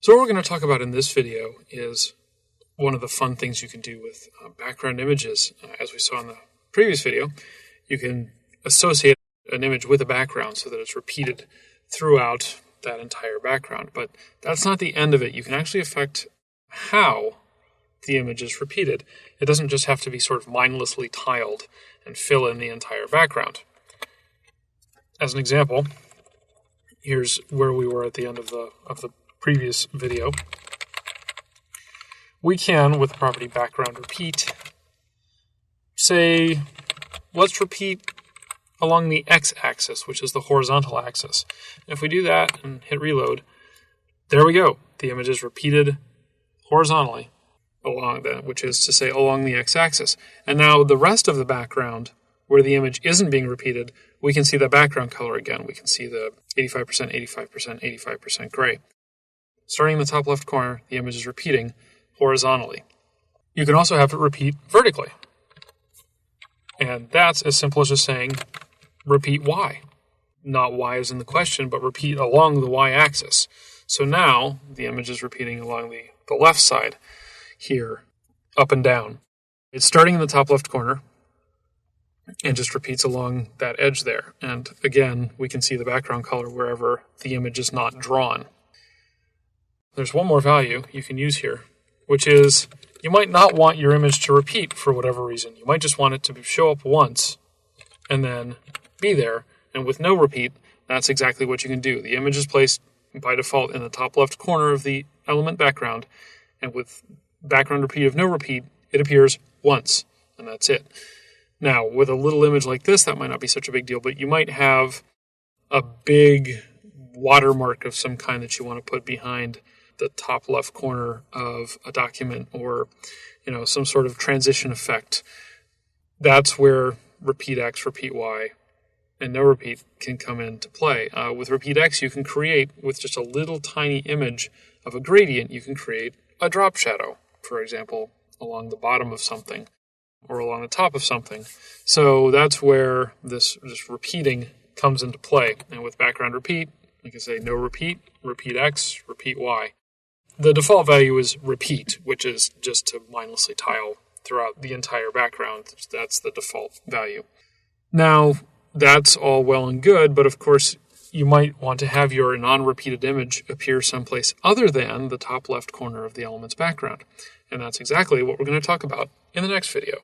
So what we're going to talk about in this video is one of the fun things you can do with background images. As we saw in the previous video, you can associate an image with a background so that it's repeated throughout that entire background. But that's not the end of it. You can actually affect how the image is repeated. It doesn't just have to be sort of mindlessly tiled and fill in the entire background. As an example, here's where we were at the end of the previous video. We can, with the property background repeat, say, let's repeat along the x-axis, which is the horizontal axis. And if we do that and hit reload, there we go. The image is repeated horizontally along that, which is to say along the x-axis. And now the rest of the background, where the image isn't being repeated, we can see the background color again. We can see the 85%, 85%, 85% gray. Starting in the top left corner, the image is repeating horizontally. You can also have it repeat vertically. And that's as simple as just saying, repeat Y. Not Y as in the question, but repeat along the Y-axis. So now the image is repeating along the left side here, up and down. It's starting in the top left corner and just repeats along that edge there. And again, we can see the background color wherever the image is not drawn. There's one more value you can use here, which is you might not want your image to repeat for whatever reason. You might just want it to show up once and then be there. And with no repeat, that's exactly what you can do. The image is placed by default in the top left corner of the element background, and with background repeat of no repeat, it appears once, and that's it. Now, with a little image like this, that might not be such a big deal, but you might have a big watermark of some kind that you want to put behind the top left corner of a document, or some sort of transition effect. That's where repeat X, repeat Y, and no repeat can come into play. With repeat X, you can create, with just a little tiny image of a gradient, you can create a drop shadow, for example, along the bottom of something or along the top of something. So that's where this repeating comes into play. And with background repeat, like I say, no repeat, repeat X, repeat Y. The default value is repeat, which is just to mindlessly tile throughout the entire background. That's the default value. Now, that's all well and good, but of course, you might want to have your non-repeated image appear someplace other than the top left corner of the element's background. And that's exactly what we're going to talk about in the next video.